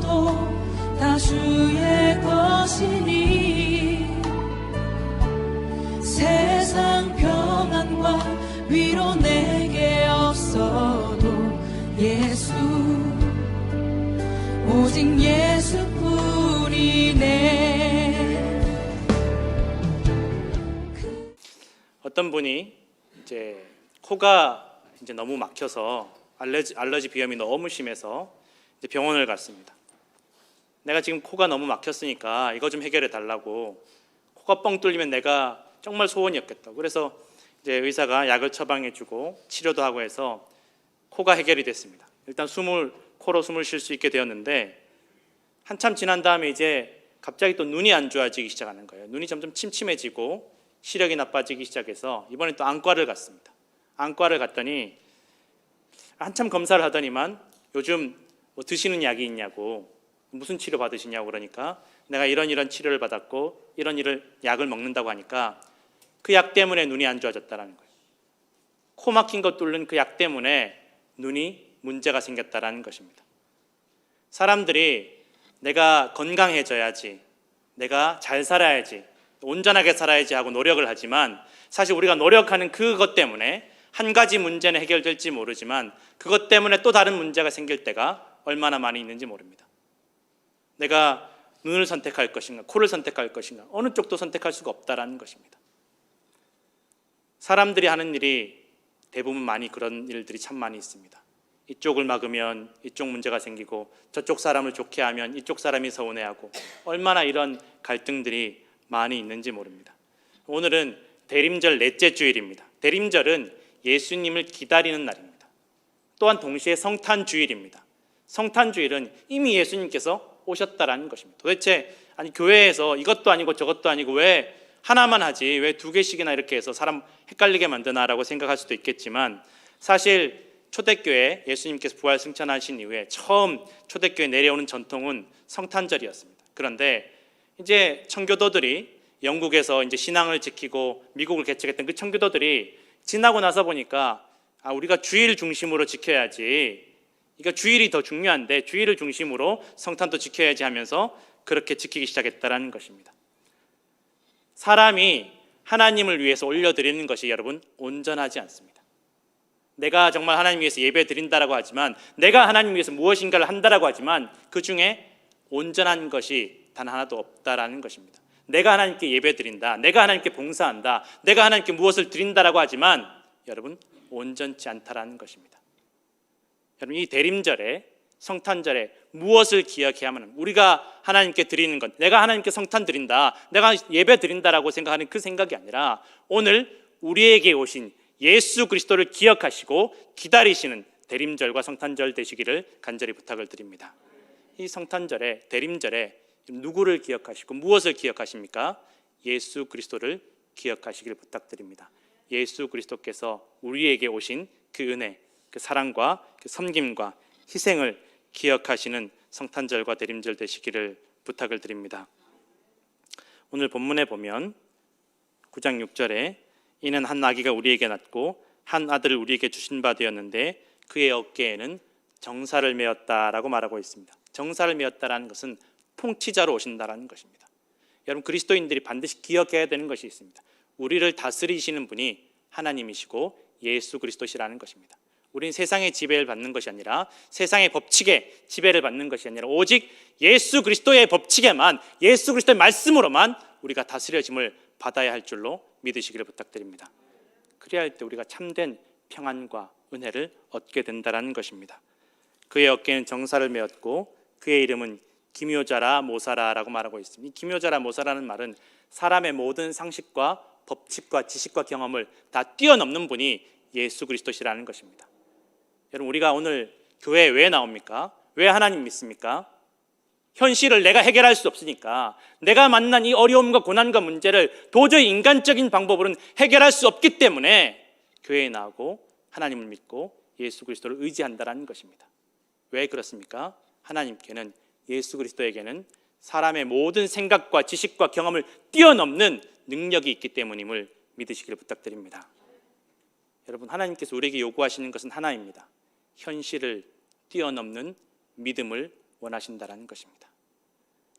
없어도 다 주의 것이니 세상 평안과 위로 내게 없어도 예수 오직 예수뿐이네. 어떤 분이 이제 코가 이제 너무 막혀서 알러지 비염이 너무 심해서 이제 병원을 갔습니다. 내가 지금 코가 너무 막혔으니까 이거 좀 해결해 달라고. 코가 뻥 뚫리면 내가 정말 소원이었겠다. 그래서 이제 의사가 약을 처방해주고 치료도 하고 해서 코가 해결이 됐습니다. 일단 코로 숨을 쉴 수 있게 되었는데, 한참 지난 다음에 이제 갑자기 또 눈이 안 좋아지기 시작하는 거예요. 눈이 점점 침침해지고 시력이 나빠지기 시작해서 이번에 또 안과를 갔습니다. 안과를 갔더니 한참 검사를 하더니만 요즘 뭐 드시는 약이 있냐고, 무슨 치료 받으시냐고 그러니까 내가 이런 치료를 받았고 이런 약을 먹는다고 하니까 그 약 때문에 눈이 안 좋아졌다라는 거예요. 코 막힌 거 뚫는 그 약 때문에 눈이 문제가 생겼다라는 것입니다. 사람들이 내가 건강해져야지, 내가 잘 살아야지, 온전하게 살아야지 하고 노력을 하지만, 사실 우리가 노력하는 그것 때문에 한 가지 문제는 해결될지 모르지만 그것 때문에 또 다른 문제가 생길 때가 얼마나 많이 있는지 모릅니다. 내가 눈을 선택할 것인가, 코를 선택할 것인가, 어느 쪽도 선택할 수가 없다라는 것입니다. 사람들이 하는 일이 대부분 많이 그런 일들이 참 많이 있습니다. 이쪽을 막으면 이쪽 문제가 생기고 저쪽 사람을 좋게 하면 이쪽 사람이 서운해하고, 얼마나 이런 갈등들이 많이 있는지 모릅니다. 오늘은 대림절 넷째 주일입니다. 대림절은 예수님을 기다리는 날입니다. 또한 동시에 성탄주일입니다. 성탄주일은 이미 예수님께서 오셨다라는 것입니다. 도대체 교회에서 이것도 아니고 저것도 아니고 왜 하나만 하지, 왜 두 개씩이나 이렇게 해서 사람 헷갈리게 만드나라고 생각할 수도 있겠지만, 사실 초대교회 예수님께서 부활 승천하신 이후에 처음 초대교회 내려오는 전통은 성탄절이었습니다. 그런데 이제 청교도들이 영국에서 이제 신앙을 지키고 미국을 개척했던 그 청교도들이 지나고 나서 보니까 우리가 주일 중심으로 지켜야지, 그러니까 주일이 더 중요한데 주일을 중심으로 성탄도 지켜야지 하면서 그렇게 지키기 시작했다는 것입니다. 사람이 하나님을 위해서 올려드리는 것이 여러분 온전하지 않습니다. 내가 정말 하나님 위해서 예배 드린다라고 하지만, 내가 하나님 위해서 무엇인가를 한다라고 하지만 그 중에 온전한 것이 단 하나도 없다라는 것입니다. 내가 하나님께 예배 드린다, 내가 하나님께 봉사한다, 내가 하나님께 무엇을 드린다라고 하지만 여러분 온전치 않다라는 것입니다. 여러분, 이 대림절에, 성탄절에 무엇을 기억해야만, 우리가 하나님께 드리는 것, 내가 하나님께 성탄 드린다, 내가 예배 드린다라고 생각하는 그 생각이 아니라 오늘 우리에게 오신 예수 그리스도를 기억하시고 기다리시는 대림절과 성탄절 되시기를 간절히 부탁을 드립니다. 이 성탄절에, 대림절에 누구를 기억하시고 무엇을 기억하십니까? 예수 그리스도를 기억하시기를 부탁드립니다. 예수 그리스도께서 우리에게 오신 그 은혜, 그 사랑과 그 섬김과 희생을 기억하시는 성탄절과 대림절 되시기를 부탁을 드립니다. 오늘 본문에 보면 9장 6절에 이는 한 아기가 우리에게 낳고 한 아들을 우리에게 주신 바 되었는데 그의 어깨에는 정사를 메었다라고 말하고 있습니다. 정사를 메었다라는 것은 통치자로 오신다라는 것입니다. 여러분, 그리스도인들이 반드시 기억해야 되는 것이 있습니다. 우리를 다스리시는 분이 하나님이시고 예수 그리스도시라는 것입니다. 우리는 세상의 지배를 받는 것이 아니라, 세상의 법칙에 지배를 받는 것이 아니라 오직 예수 그리스도의 법칙에만, 예수 그리스도의 말씀으로만 우리가 다스려짐을 받아야 할 줄로 믿으시기를 부탁드립니다. 그래야 할 때 우리가 참된 평안과 은혜를 얻게 된다는 것입니다. 그의 어깨에는 정사를 메었고 그의 이름은 기묘자라 모사라라고 말하고 있습니다. 이 기묘자라 모사라는 말은 사람의 모든 상식과 법칙과 지식과 경험을 다 뛰어넘는 분이 예수 그리스도시라는 것입니다. 여러분, 우리가 오늘 교회에 왜 나옵니까? 왜 하나님 믿습니까? 현실을 내가 해결할 수 없으니까, 내가 만난 이 어려움과 고난과 문제를 도저히 인간적인 방법으로는 해결할 수 없기 때문에 교회에 나오고 하나님을 믿고 예수 그리스도를 의지한다는 것입니다. 왜 그렇습니까? 하나님께는, 예수 그리스도에게는 사람의 모든 생각과 지식과 경험을 뛰어넘는 능력이 있기 때문임을 믿으시기를 부탁드립니다. 여러분, 하나님께서 우리에게 요구하시는 것은 하나입니다. 현실을 뛰어넘는 믿음을 원하신다라는 것입니다.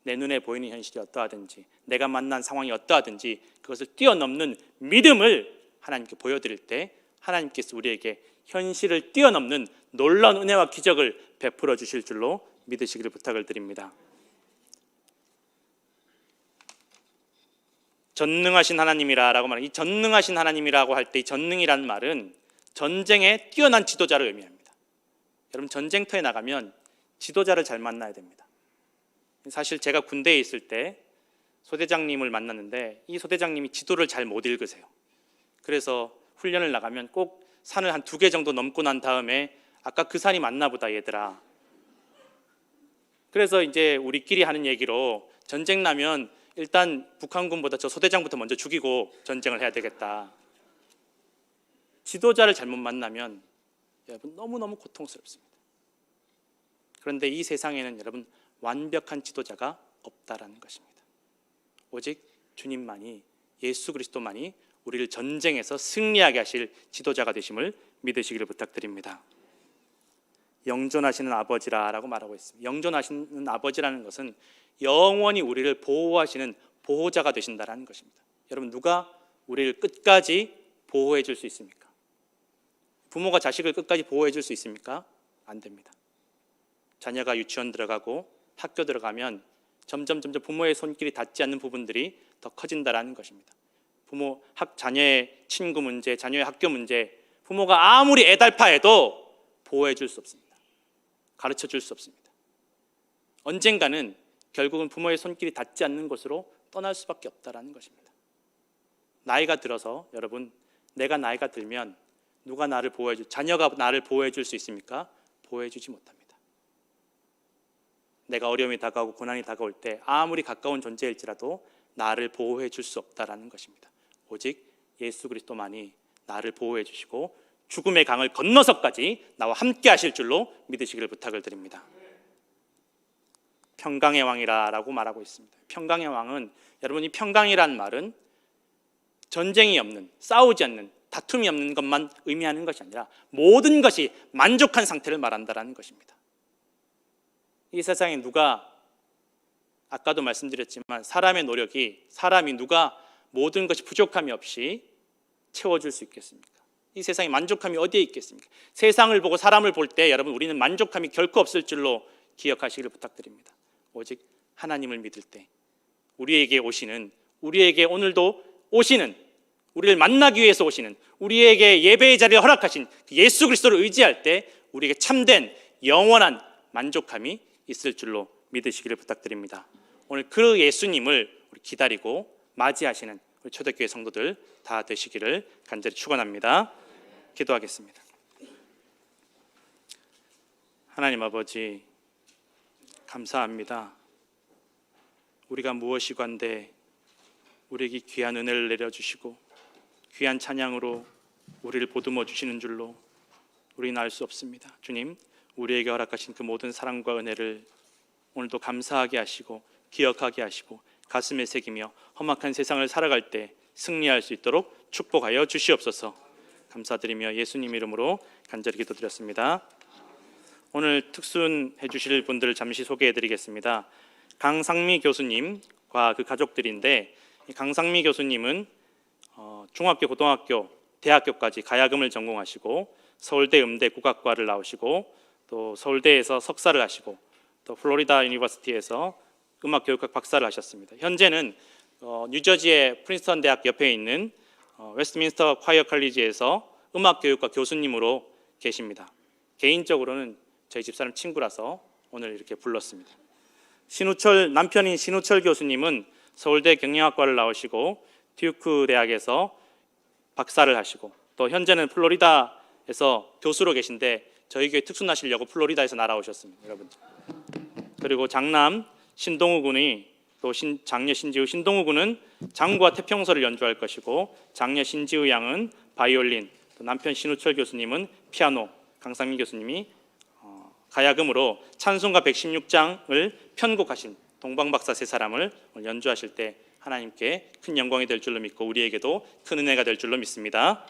내 눈에 보이는 현실이 어떠하든지 내가 만난 상황이 어떠하든지 그것을 뛰어넘는 믿음을 하나님께 보여드릴 때 하나님께서 우리에게 현실을 뛰어넘는 놀라운 은혜와 기적을 베풀어 주실 줄로 믿으시기를 부탁을 드립니다. 전능하신 하나님이라고 말하는 이 전능하신 하나님이라고 할 때 이 전능이라는 말은 전쟁에 뛰어난 지도자를 의미합니다. 여러분 전쟁터에 나가면 지도자를 잘 만나야 됩니다. 사실 제가 군대에 있을 때 소대장님을 만났는데 이 소대장님이 지도를 잘 못 읽으세요. 그래서 훈련을 나가면 꼭 산을 한 2개 정도 넘고 난 다음에 아까 그 산이 맞나 보다 얘들아. 그래서 이제 우리끼리 하는 얘기로 전쟁 나면 일단 북한군보다 저 소대장부터 먼저 죽이고 전쟁을 해야 되겠다. 지도자를 잘못 만나면 여러분 너무너무 고통스럽습니다. 그런데 이 세상에는 여러분 완벽한 지도자가 없다라는 것입니다. 오직 주님만이, 예수 그리스도만이 우리를 전쟁에서 승리하게 하실 지도자가 되심을 믿으시기를 부탁드립니다. 영존하시는 아버지라고 말하고 있습니다. 영존하시는 아버지라는 것은 영원히 우리를 보호하시는 보호자가 되신다라는 것입니다. 여러분 누가 우리를 끝까지 보호해 줄 수 있습니까? 부모가 자식을 끝까지 보호해 줄 수 있습니까? 안 됩니다. 자녀가 유치원 들어가고 학교 들어가면 점점 부모의 손길이 닿지 않는 부분들이 더 커진다라는 것입니다. 자녀의 친구 문제, 자녀의 학교 문제, 부모가 아무리 애달파해도 보호해 줄 수 없습니다. 가르쳐 줄 수 없습니다. 언젠가는 결국은 부모의 손길이 닿지 않는 곳으로 떠날 수밖에 없다라는 것입니다. 나이가 들어서 여러분, 내가 나이가 들면 누가 나를 자녀가 나를 보호해 줄 수 있습니까? 보호해 주지 못합니다. 내가 어려움이 다가오고 고난이 다가올 때 아무리 가까운 존재일지라도 나를 보호해 줄 수 없다라는 것입니다. 오직 예수 그리스도만이 나를 보호해 주시고 죽음의 강을 건너서까지 나와 함께 하실 줄로 믿으시기를 부탁을 드립니다. 평강의 왕이라고 말하고 있습니다. 평강의 왕은 여러분 이 평강이란 말은 전쟁이 없는, 싸우지 않는, 다툼이 없는 것만 의미하는 것이 아니라 모든 것이 만족한 상태를 말한다라는 것입니다. 이 세상에 누가 아까도 말씀드렸지만 사람이 누가 모든 것이 부족함이 없이 채워줄 수 있겠습니까? 이 세상에 만족함이 어디에 있겠습니까? 세상을 보고 사람을 볼 때 여러분 우리는 만족함이 결코 없을 줄로 기억하시기를 부탁드립니다. 오직 하나님을 믿을 때 우리에게 오늘도 오시는, 우리를 만나기 위해서 오시는, 우리에게 예배의 자리를 허락하신 예수 그리스도를 의지할 때 우리에게 참된 영원한 만족함이 있을 줄로 믿으시기를 부탁드립니다. 오늘 그 예수님을 기다리고 맞이하시는 우리 초대교회 성도들 다 되시기를 간절히 축원합니다. 기도하겠습니다. 하나님 아버지 감사합니다. 우리가 무엇이건데 우리에게 귀한 은혜를 내려주시고 귀한 찬양으로 우리를 보듬어 주시는 줄로 우리는 알 수 없습니다. 주님, 우리에게 허락하신 그 모든 사랑과 은혜를 오늘도 감사하게 하시고 기억하게 하시고 가슴에 새기며 험악한 세상을 살아갈 때 승리할 수 있도록 축복하여 주시옵소서. 감사드리며 예수님 이름으로 간절히 기도드렸습니다. 오늘 특순해 주실 분들을 잠시 소개해 드리겠습니다. 강상미 교수님과 그 가족들인데, 강상미 교수님은 중학교, 고등학교, 대학교까지 가야금을 전공하시고 서울대 음대 국악과를 나오시고 또 서울대에서 석사를 하시고 또 플로리다 유니버시티에서 음악교육학 박사를 하셨습니다. 현재는 뉴저지의 프린스턴 대학 옆에 있는 웨스트민스터 콰이어 컬리지에서 음악교육과 교수님으로 계십니다. 개인적으로는 저희 집사람 친구라서 오늘 이렇게 불렀습니다. 남편인 신우철 교수님은 서울대 경영학과를 나오시고 듀크 대학에서 박사를 하시고 또 현재는 플로리다에서 교수로 계신데 저희 교회 특순하시려고 플로리다에서 날아오셨습니다. 여러분. 그리고 장남 신동우 군이 또 장녀 신지우, 신동우 군은 장구와 태평소를 연주할 것이고 장녀 신지우 양은 바이올린, 또 남편 신우철 교수님은 피아노, 강상민 교수님이 가야금으로 찬송가 116장을 편곡하신 동방박사 세 사람을 연주하실 때 하나님께 큰 영광이 될 줄로 믿고 우리에게도 큰 은혜가 될 줄로 믿습니다.